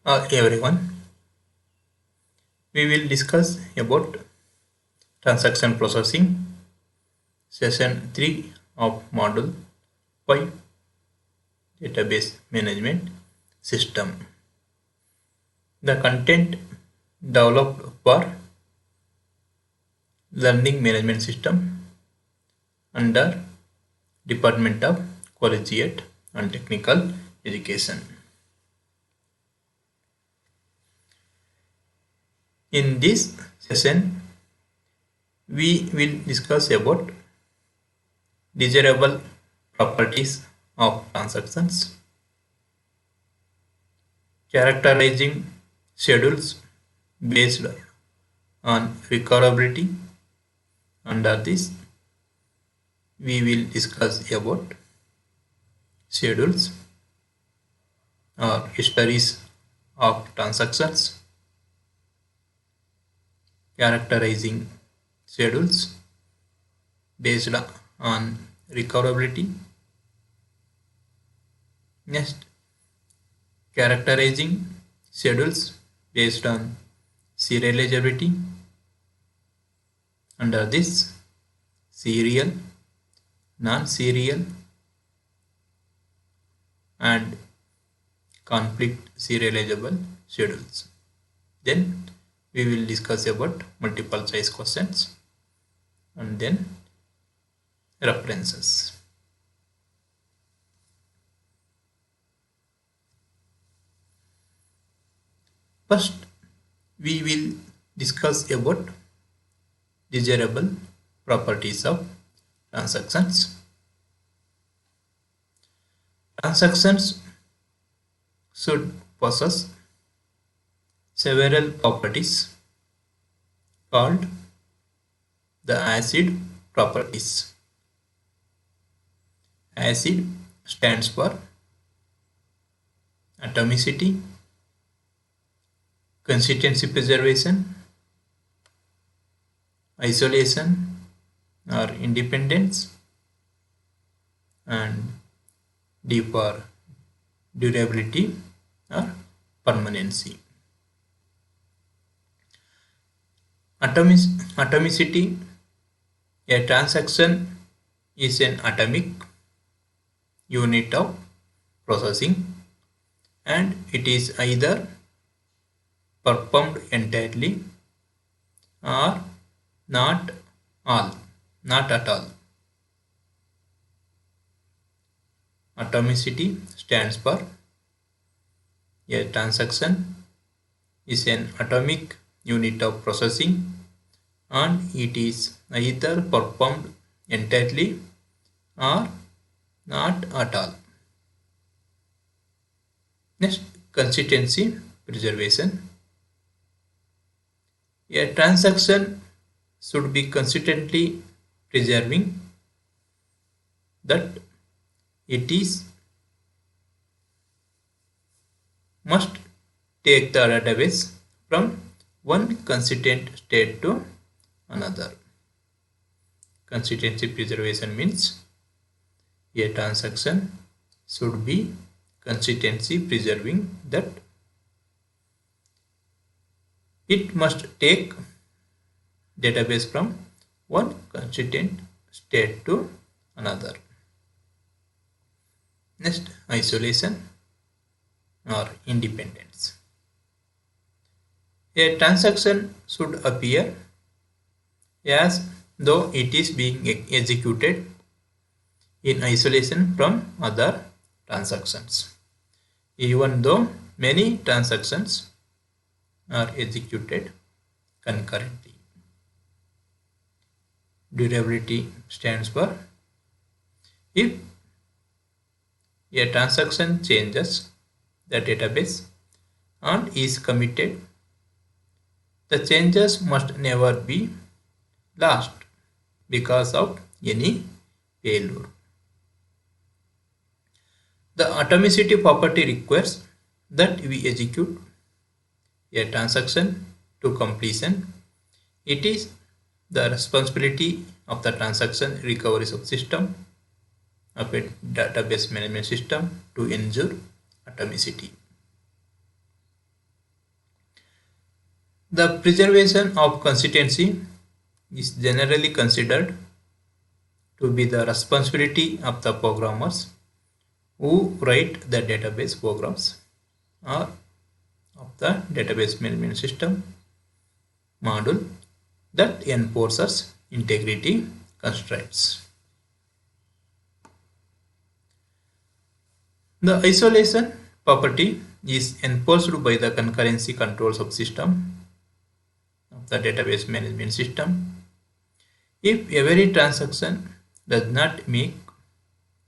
Everyone, we will discuss about transaction processing, session 3 of module 5, database management system. The content developed for learning management system under Department of Collegiate and Technical Education. In this session, we will discuss about desirable properties of transactions, characterizing schedules based on recoverability. Under this, we will discuss about schedules or histories of transactions, characterizing schedules based on recoverability. Next, characterizing schedules based on serializability. Under this, serial, non-serial, and conflict serializable schedules. Then we will discuss about multiple choice questions and then references. First, we will discuss about desirable properties of transactions. Transactions should possess several properties called the acid properties. Acid stands for atomicity, consistency preservation, isolation or independence, and D for durability or permanency. Atomicity, a transaction is an atomic unit of processing and it is either performed entirely or not at all. Atomicity stands for a transaction is an atomic unit of processing and it is either performed entirely or not at all. Next, consistency preservation. A transaction should be consistently preserving that it is must take the database from one consistent state to another. Consistency preservation means a transaction should be consistency preserving that it must take database from one consistent state to another. Next, isolation or independence. A transaction should appear as though it is being executed in isolation from other transactions, even though many transactions are executed concurrently. Durability stands for if a transaction changes the database and is committed, the changes must never be lost because of any failure. The atomicity property requires that we execute a transaction to completion. It is the responsibility of the transaction recovery subsystem of a database management system to ensure atomicity. The preservation of consistency is generally considered to be the responsibility of the programmers who write the database programs or of the database management system module that enforces integrity constraints. The isolation property is enforced by the concurrency control subsystem of the database management system. If every transaction does not make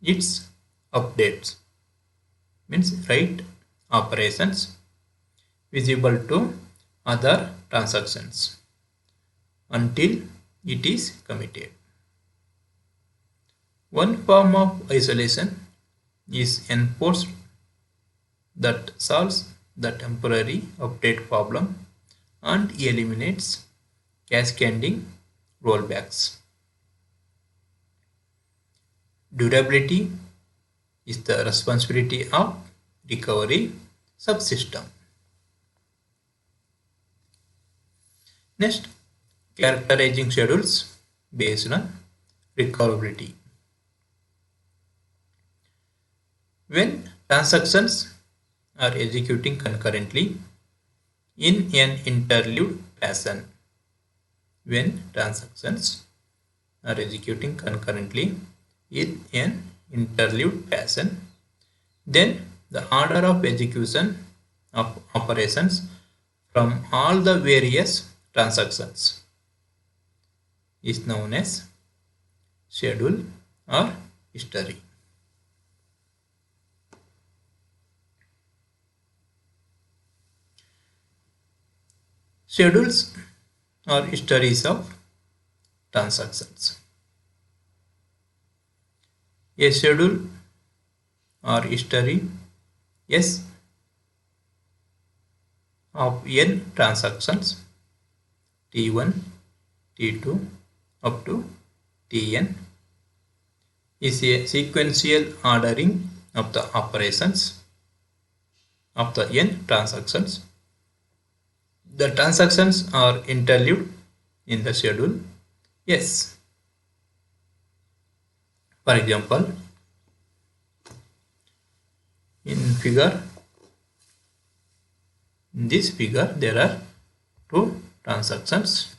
its updates, means write operations visible to other transactions until it is committed. One form of isolation is enforced that solves the temporary update problem and eliminates cascading rollbacks. Durability is the responsibility of recovery subsystem. Next, characterizing schedules based on recoverability. When transactions are executing concurrently in an interlude fashion, when transactions are executing concurrently in an interlude fashion, then the order of execution of operations from all the various transactions is known as schedule or history. Schedules or histories of transactions. A schedule or history S of n transactions T1, T2 up to Tn is a sequential ordering of the operations of the n transactions. The transactions are interlude in the schedule S. For example, in this figure there are two transactions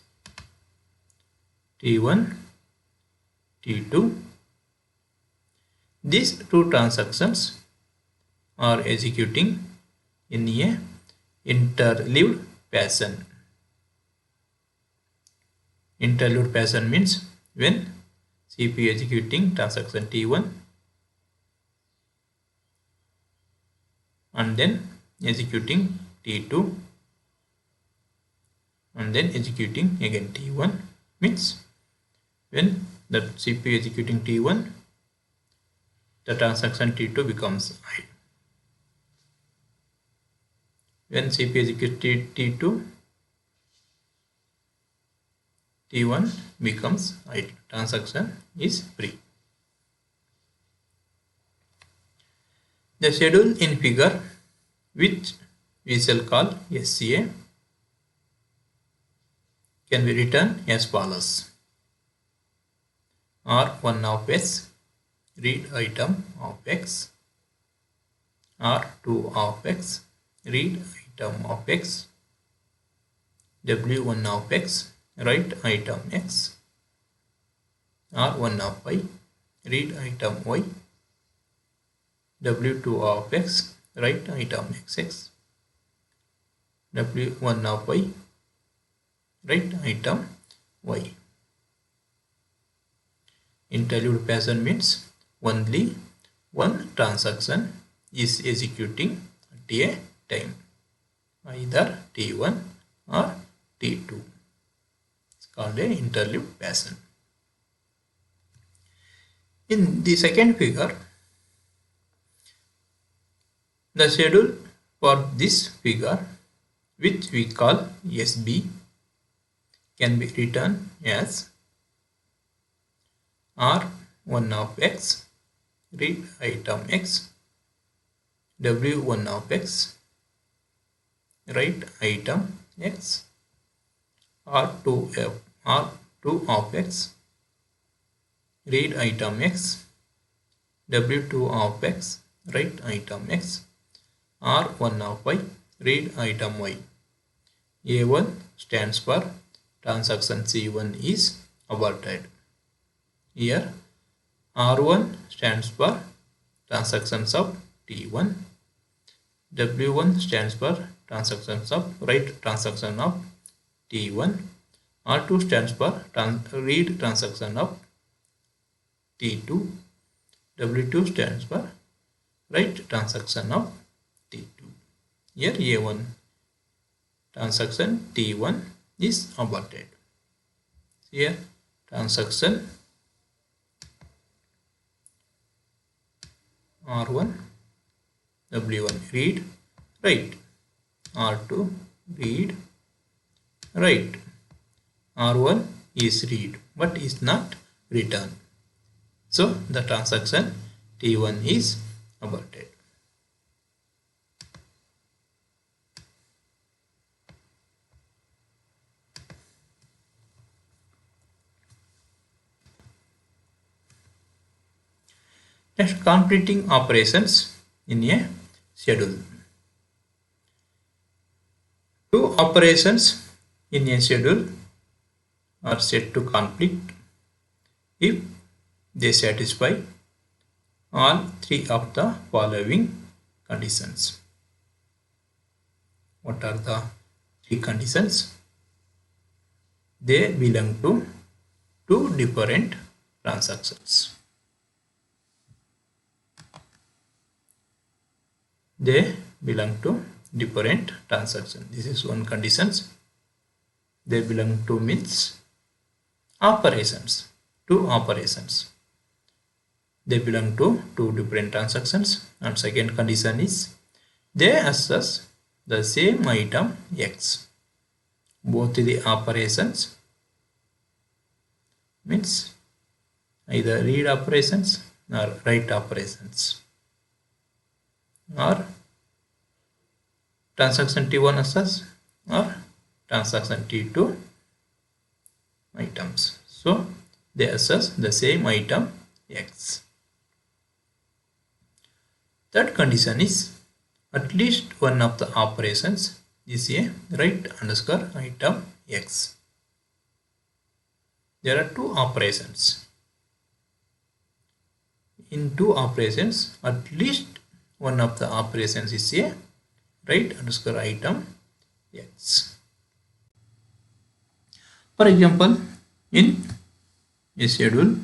T1, T2. These two transactions are executing in a interlude fashion. Interlude fashion means when CPU executing transaction T1 and then executing T2 and then executing again T1, means when the CPU executing T1, the transaction T2 becomes idle. When CPU executes T2, T1 becomes idle. Transaction is free. The schedule in figure, which we shall call SCA, can be written as follows: R1 of X, read item of X, R2 of X, read item of X, W1 of X, write item X, R1 of Y, read item Y, W2 of X, write item XX, W1 of Y, write item Y. Interlude fashion means only one transaction is executing at a time, either T1 or T2. It's called an interlude fashion. In the second figure, the schedule for this figure, which we call SB, can be written as R1 of X, read item X, W1 of X, write item X, R2 R2 of X, read item X, W2 of X, write item X, R1 of Y, read item Y. A1 stands for transaction C1 is aborted. Here R1 stands for transactions of T1, W1 stands for transactions of write transaction of T1, R2 stands for read transaction of T2, W2 stands for write transaction of T2. Here A1 transaction T1 is aborted. Here transaction R1, W1 read, write, R2 read, write, R1 is read but is not return. So the transaction T1 is aborted. Next, completing operations in a schedule. Two operations in a schedule are set to conflict if they satisfy all three of the following conditions. What are the three conditions? They belong to two different transactions. They belong to different transactions. This is one condition. They belong to means operations, two operations. They belong to two different transactions. And second condition is they access the same item X. Both the operations means either read operations or write operations, or transaction T1 access or transaction T2 items. So they access the same item X. Third condition is at least one of the operations is a write underscore item X. There are two operations. In two operations, at least one of the operations is a write underscore item X. For example, in a schedule,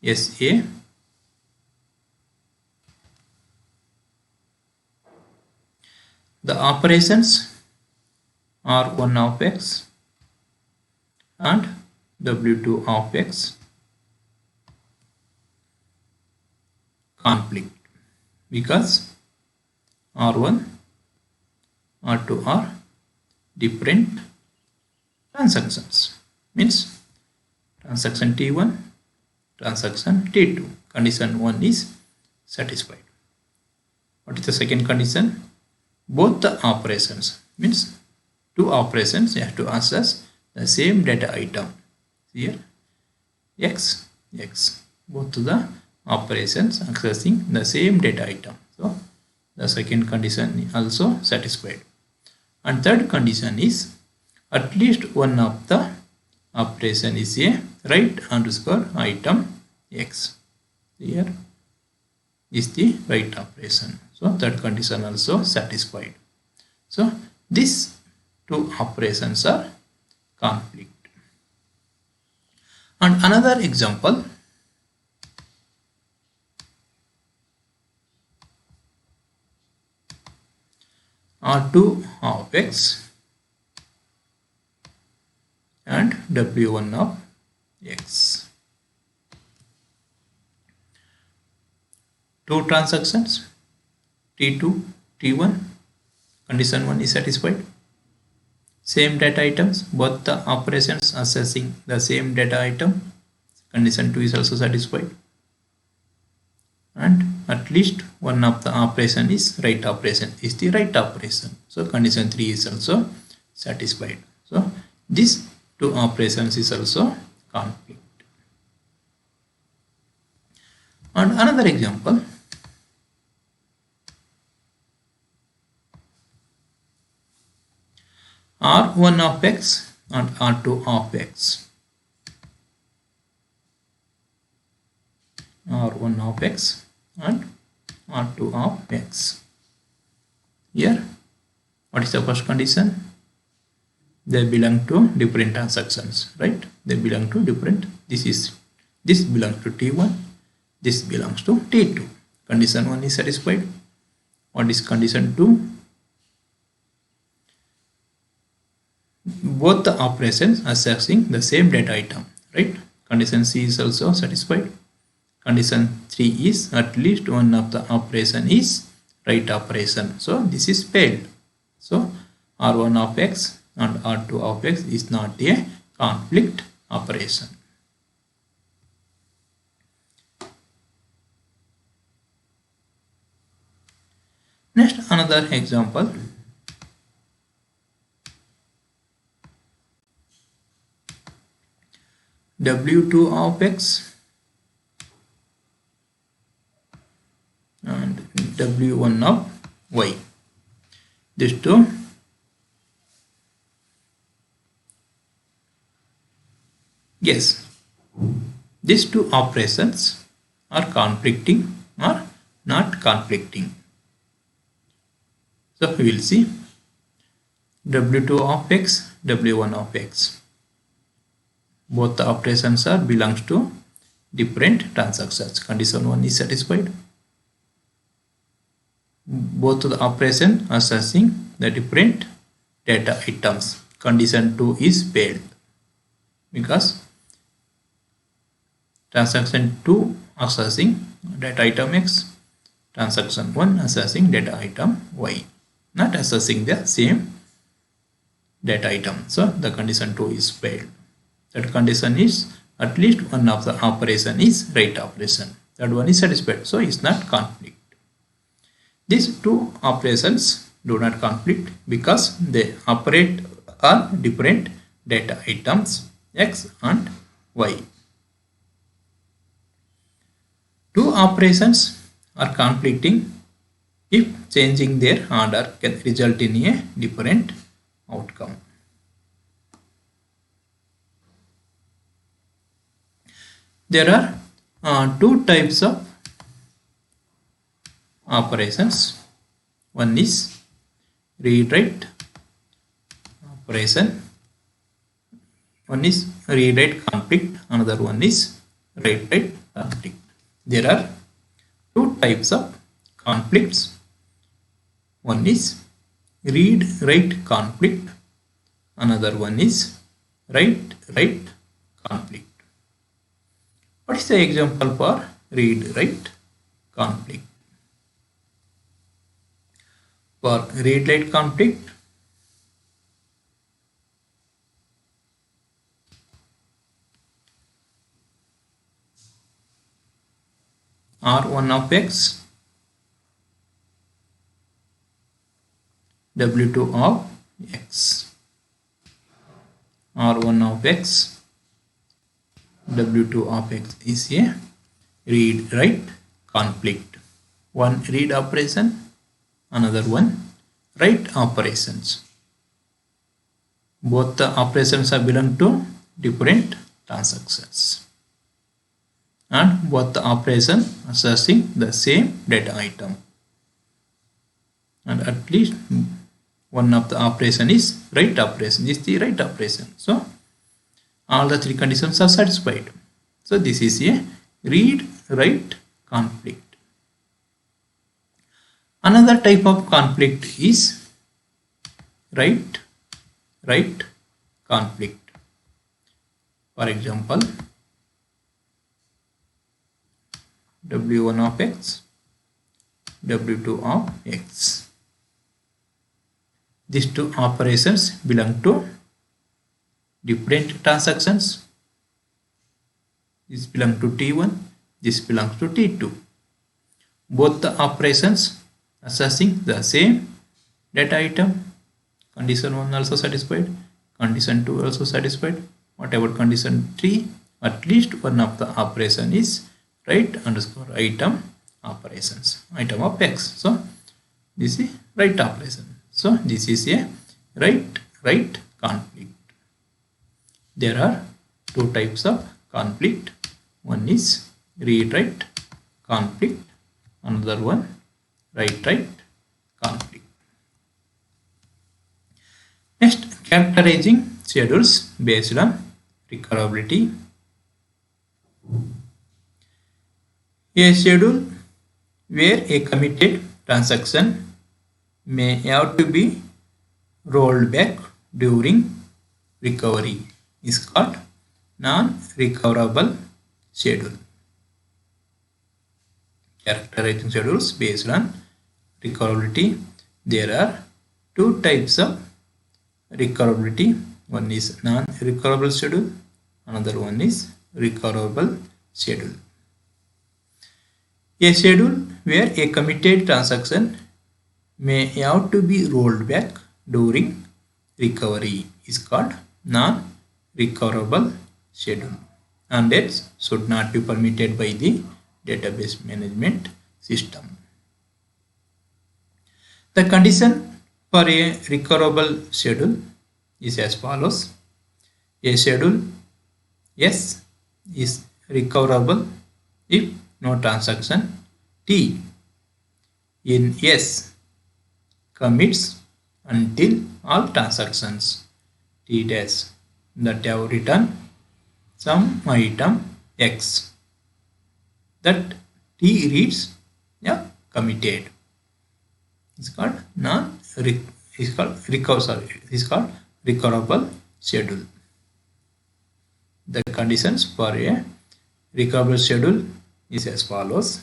SA, the operations are 1 of X and W2 of X conflict because R1, R2 are different transactions. Means transaction T1, transaction T2. Condition 1 is satisfied. What is the second condition? Both the operations means two operations you have to access the same data item. Here X, both the operations accessing the same data item. So the second condition also satisfied. And third condition is at least one of the operation is a write underscore item X. Here is the write operation. So third condition also satisfied. So these two operations are conflict. And another example, R2 of X and W1 of X. Two transactions T2, T1, condition 1 is satisfied. Same data items, both the operations accessing the same data item, condition 2 is also satisfied. and at least one of the operation is right operation is the right operation. So condition 3 is also satisfied. So these two operations is also conflict. And another example, R1 of x and R2 of x. R1 of x and R2 of x. Here, what is the first condition? They belong to different transactions, right? They belong to different. This belongs to T1. This belongs to T2. Condition 1 is satisfied. What is condition 2? Both the operations are accessing the same data item, right? Condition C is also satisfied. Condition 3 is at least one of the operation is right operation. So this is failed. So R1 of x and R2 of x is not a conflict operation. Next, another example. W2 of x and W1 of y. These two these two operations are conflicting or not conflicting. So we will see W2 of x, W1 of x. Both the operations are belongs to different transactions. Condition 1 is satisfied. Both the operation are accessing the different data items. Condition 2 is failed because transaction 2 accessing data item x, transaction 1 accessing data item y, not accessing the same data item. So the condition 2 is failed. That condition is at least one of the operation is right operation. That one is satisfied. So it's not conflict. These two operations do not conflict because they operate on different data items x and y. Two operations are conflicting if changing their order can result in a different outcome. There are two types of operations. One is read-write operation. One is read-write conflict. Another one is write-write conflict. There are two types of conflicts. One is read-write conflict. Another one is write-write conflict. What is the example for read-write conflict? For read-write conflict, R1 of x, W2 of x. R1 of x, W2 of x is a read-write conflict. One read operation, another one write operations. Both the operations are belong to different transactions, and both the operation accessing the same data item, and at least one of the operation is write operation. This is the write operation. So all the three conditions are satisfied. So this is a read-write conflict. Another type of conflict is write-write conflict. For example, W1 of x, W2 of x. These two operations belong to different transactions. This belongs to T1, this belongs to T2. both the operations assessing the same data item. Condition 1 also satisfied, condition 2 also satisfied. What about condition 3? At least one of the operation is write underscore item operations, item of X. So this is write operation. So this is a write conflict. There are two types of conflict. One is read write conflict, another one write write conflict. Next, characterizing schedules based on recoverability. A schedule where a committed transaction may have to be rolled back during recovery is called non-recoverable schedule. Characterizing schedules based on recoverability. There are two types of recoverability. One is non-recoverable schedule, another one is recoverable schedule. A schedule where a committed transaction may have to be rolled back during recovery is called non-recoverable schedule, and that should not be permitted by the database management system. The condition for a recoverable schedule is as follows. A schedule S is recoverable if no transaction T in S commits until all transactions T dash that have written some item X that T reads committed. It's called recoverable schedule. The conditions for a recoverable schedule is as follows.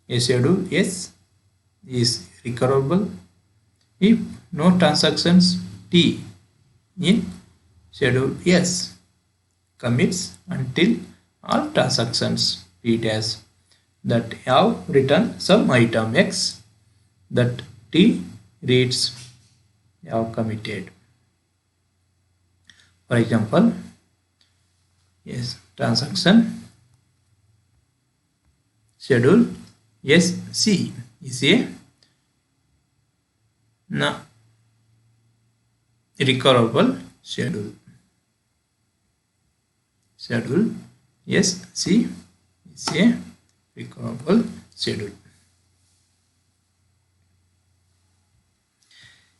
A schedule S is recoverable if no transactions T in schedule S commits until all transactions T dash that have written some item X that T reads have committed. For example, yes, transaction schedule SC is a recoverable schedule. Schedule SC is a recoverable schedule.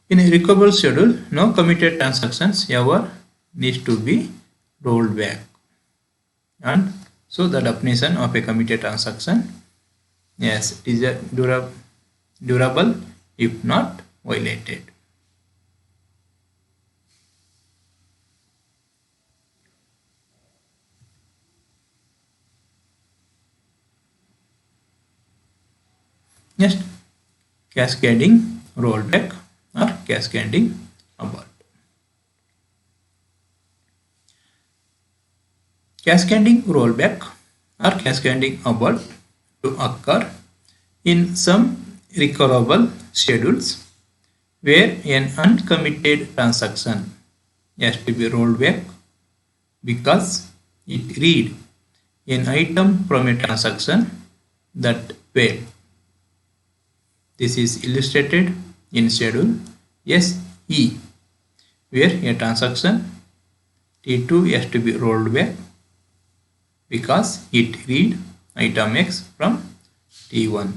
In a recoverable schedule, no committed transactions ever needs to be rolled back. And so the definition of a committed transaction, yes, it is a durable if not violated. Next, cascading rollback or cascading abort. Cascading rollback or cascading abort to occur in some recoverable schedules where an uncommitted transaction has to be rolled back because it read an item from a transaction that failed. This is illustrated in schedule SE, where a transaction T2 has to be rolled back because it read item X from T1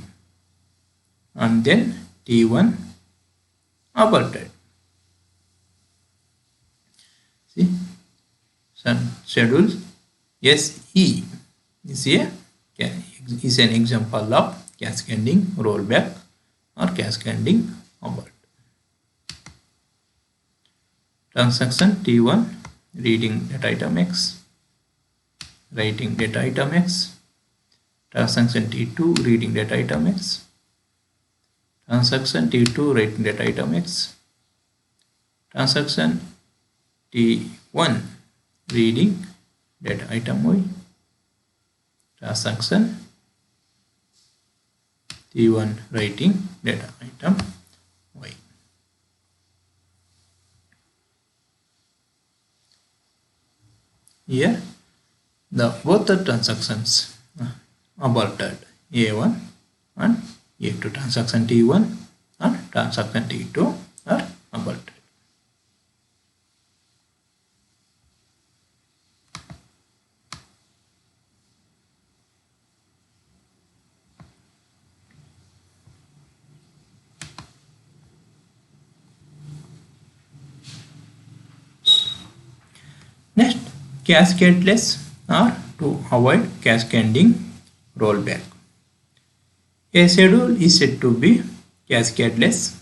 and then T1 aborted. See, schedule SE is an example of cascading rollback or cascading abort. Transaction T1 reading data item X, writing data item X. Transaction T2 reading data item X. Transaction T2 writing data item X. Transaction T1 reading data item Y. Transaction T1 writing data item Y. Here both the transactions aborted, A1 and A2. Transaction T1 and transaction T2 are aborted. Next, cascadeless or to avoid cascading rollback. A schedule is said to be cascadeless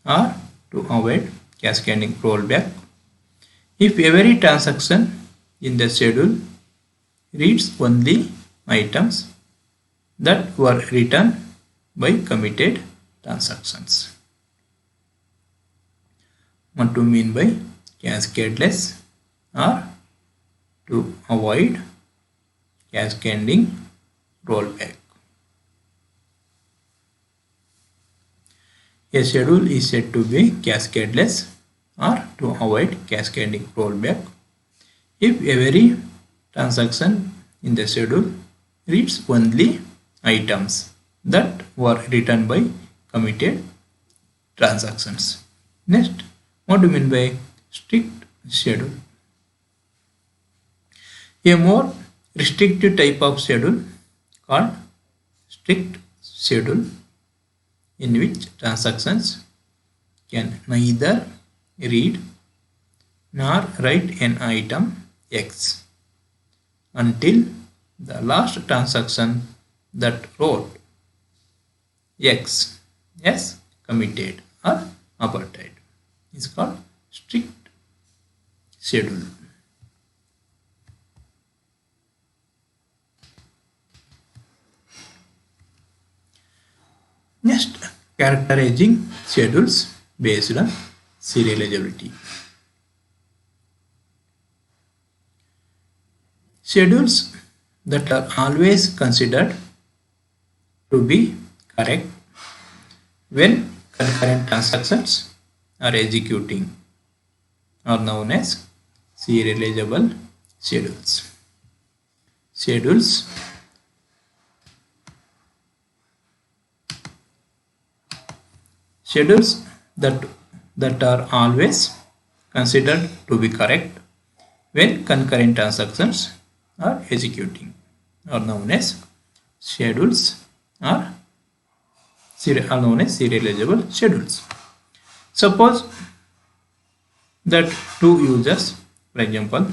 or to avoid cascading rollback if every transaction in the schedule reads only items that were written by committed transactions. What to mean by cascadeless or to avoid cascading rollback. A schedule is said to be cascadeless or to avoid cascading rollback if every transaction in the schedule reads only items that were written by committed transactions. Next, what do you mean by strict schedule? A more restricted type of schedule called strict schedule, in which transactions can neither read nor write an item X until the last transaction that wrote X is committed or aborted. It's called strict schedule. Next, characterizing schedules based on serializability. Schedules that are always considered to be correct when concurrent transactions are executing are known as serializable schedules. Schedules that are always considered to be correct when concurrent transactions are executing are known as serializable schedules. Suppose that two users, for example,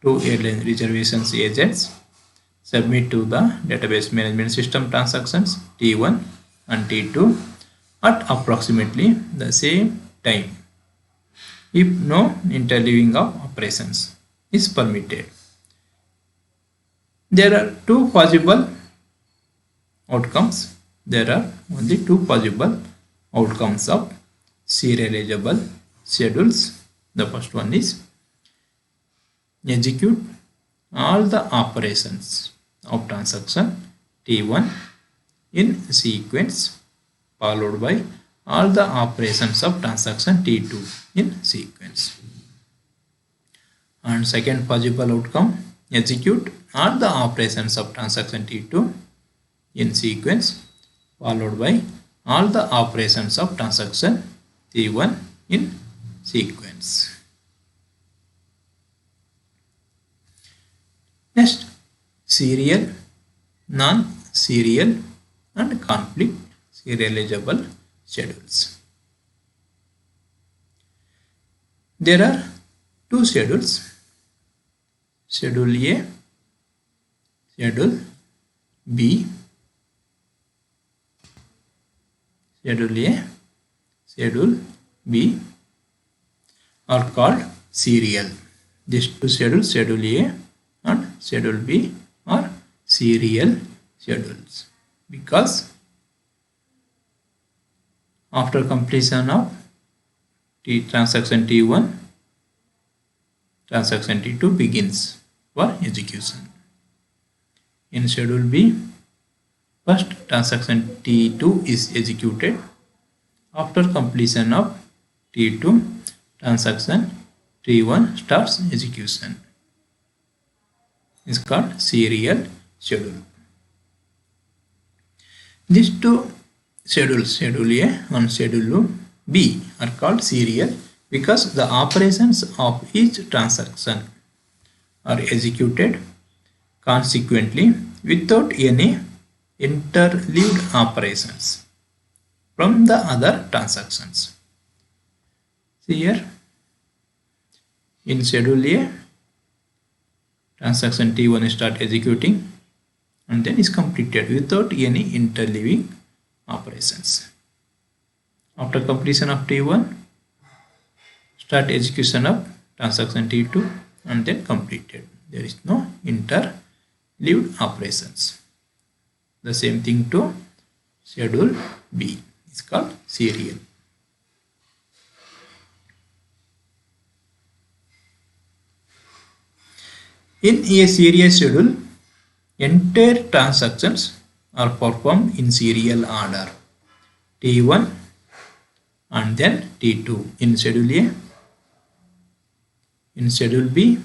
two airline reservations agents, submit to the database management system transactions T1 and T2 at approximately the same time if no interleaving of operations is permitted. There are two possible outcomes. There are only two possible outcomes of serializable schedules. The first one is execute all the operations of transaction T1 in sequence followed by all the operations of transaction T2 in sequence. And second possible outcome, execute all the operations of transaction T2 in sequence followed by all the operations of transaction T1 in sequence. Next, serial, non-serial and conflict serializable schedules. There are two schedules, schedule A, schedule B. Schedule A, schedule B are called serial. These two schedules, schedule A and schedule B, are serial schedules because after completion of transaction T1, transaction T2 begins for execution. In schedule B, First transaction T2 is executed. After completion of T2, transaction T1 starts execution. It's called serial schedule. These two schedules, Schedule A and Schedule B, are called serial because the operations of each transaction are executed consequently without any interleaved operations from the other transactions. See here, in Schedule A, transaction T1 start executing and then is completed without any interleaving operations. After completion of T1, start execution of transaction T2 and then completed. There is no interleaved operations. The same thing to Schedule B. It's called serial. In a serial schedule, entire transactions are performed in serial order. T1 and then T2 in Schedule A. In Schedule B,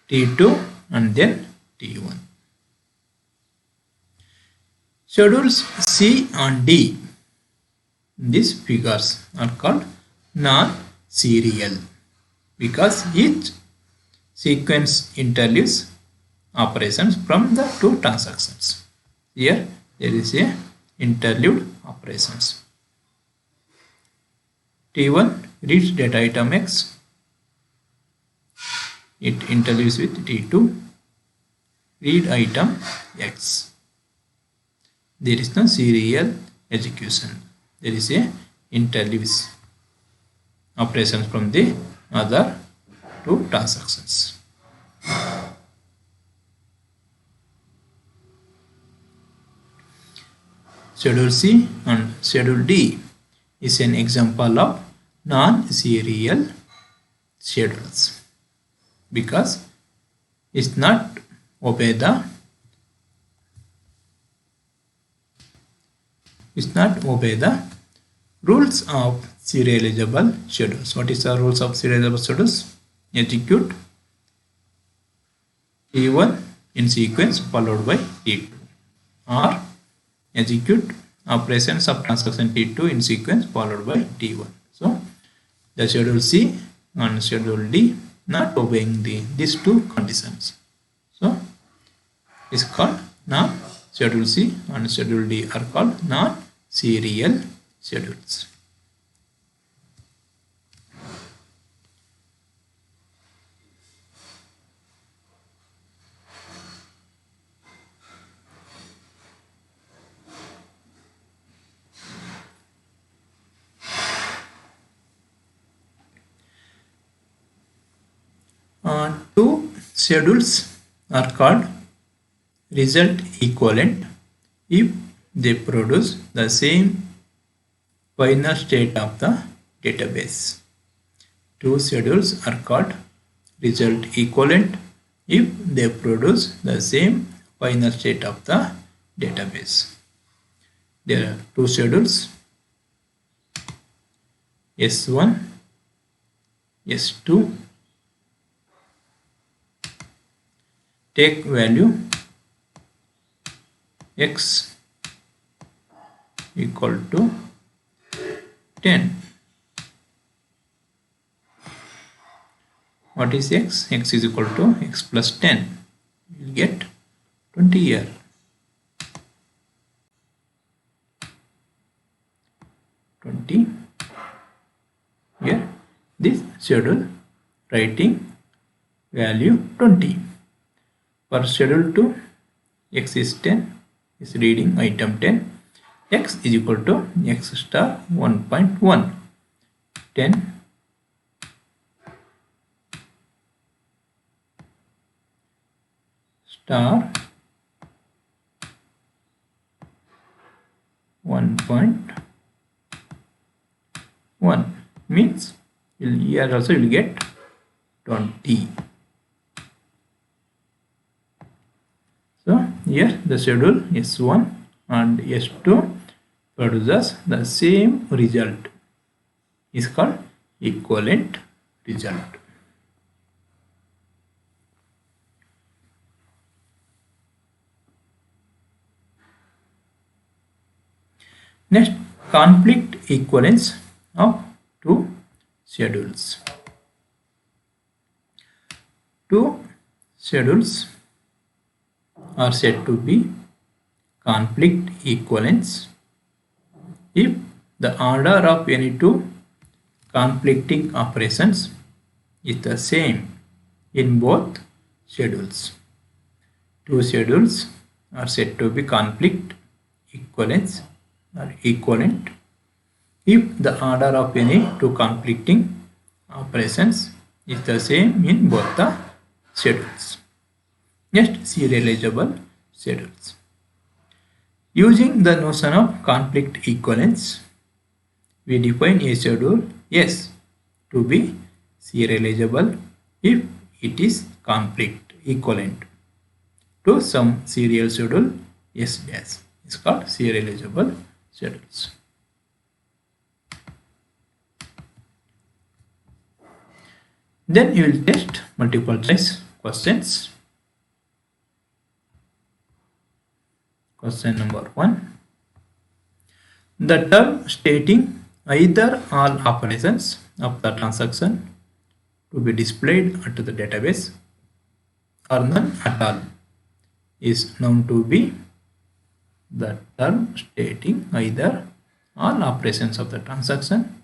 T2 and then T1. Schedules C and D, these figures are called non-serial because each sequence interleaves operations from the two transactions. Here there is a interleaved operations. T1 reads data item X. It interleaves with T2 read item X. There is no serial execution. There is a interleaves operations from the other two transactions. Schedule C and Schedule D is an example of non-serial schedules because it's not obey the rules of serializable schedules. What is the rules of serializable schedules? Execute T1 in sequence followed by T2, or execute operations of transaction T2 in sequence followed by T1. So the Schedule C and Schedule D not obeying these two conditions. So it's called Schedule C and Schedule D are called non-serial schedules. Two schedules are called result equivalent if they produce the same final state of the database. Two schedules are called result equivalent if they produce the same final state of the database. There are two schedules, S1, S2. Take value X equal to 10. What is X? X is equal to X plus 10. You will get 20 here. Here this schedule writing value 20. For schedule 2, X is 10, is reading item 10. X is equal to X star 1.1. 10 star 1.1 means here also you will get 20. So here the schedule S1 and S2 produces the same result is called equivalent result. Next, conflict equivalence of two schedules. Two schedules are said to be conflict equivalence if the order of any two conflicting operations is the same in both schedules. Two schedules are said to be conflict equivalence or equivalent if the order of any two conflicting operations is the same in both the schedules. Next, serializable schedules. Using the notion of conflict equivalence, we define a schedule S to be serializable if it is conflict equivalent to some serial schedule S dash. It's called serializable schedules. Then you will test multiple choice questions. Question number 1. The term stating either all operations of the transaction to be displayed at the database or none at all is known to be the term stating either all operations of the transaction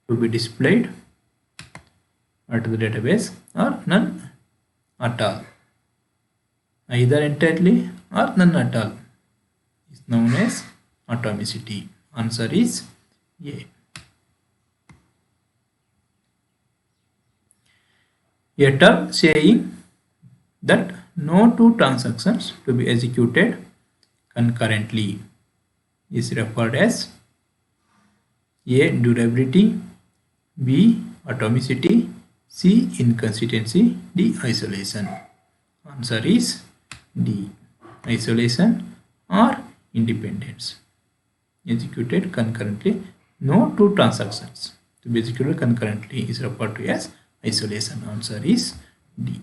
to be displayed at the database or none at all. Either entirely or none at all is known as atomicity. Answer is A. A term saying that no two transactions to be executed concurrently is referred as A. Durability, B. Atomicity, C. Inconsistency, D. Isolation. Answer is D. Isolation or independence. Executed concurrently. No two transactions to be executed concurrently is referred to as isolation. Answer is D.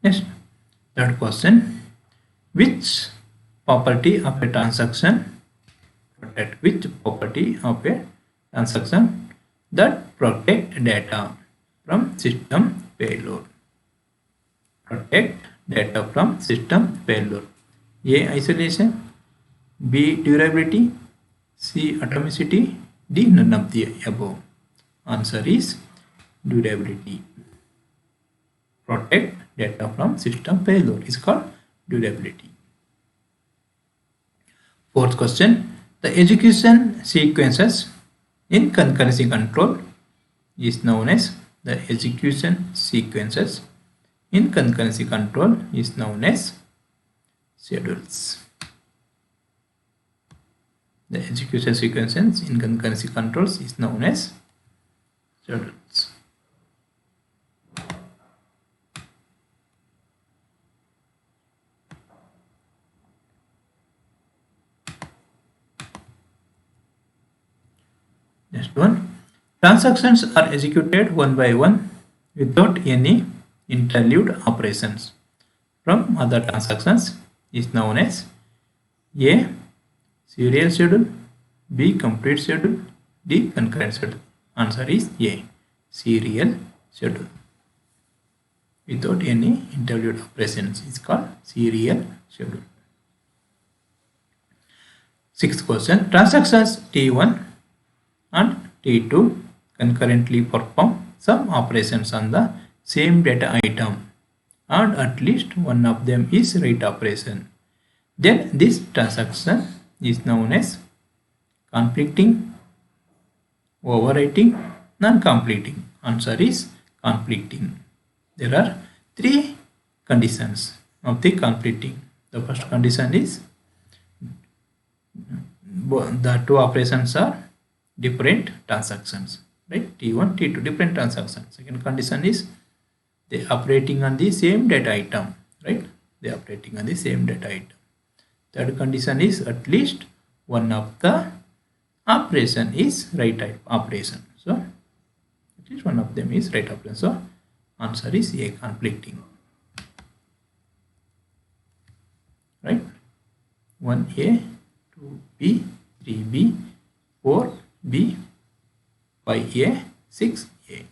Next, third question. Which property of a transaction that protect data from system failure? Protect data from system failure. A. Isolation, B. Durability, C. Atomicity, D. None of the above. Answer is durability. Protect data from system failure is called durability. Fourth question. The execution sequences in concurrency control is known as the execution sequences in concurrency control is known as schedules. The execution sequences in concurrency controls is known as schedules. Next one. Transactions are executed one by one without any interlude operations from other transactions is known as A. Serial schedule, B. Complete schedule, D. Concurrent schedule. Answer is A. Serial schedule. Without any interlude operations is called serial schedule. Sixth question. Transactions T1 and T2 concurrently perform some operations on the same data item and at least one of them is write operation. Then this transaction is known as conflicting, overwriting, non-completing. Answer is conflicting. There are three conditions of the conflicting. The first condition is the two operations are different transactions. right? T1, T2, different transactions. Second condition is they operating on the same data item, right? They operating on the same data item. Third condition is at least one of the operation is write type operation. So at least one of them is write operation. So answer is A, conflicting, right? 1A, 2B, 3B, 4B, 5A, 6A.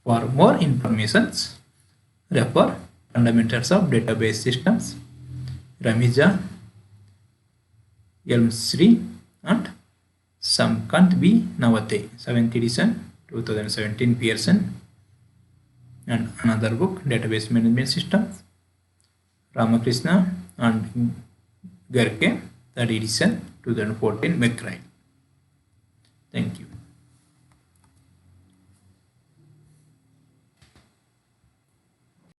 For more information, refer Fundamentals of Database Systems, Ramija, Elmsri, and Samkant B. Navate, 7th edition, 2017 Pearson, and another book, Database Management Systems, Ramakrishna and Garke, 3rd edition, 2014 McRae.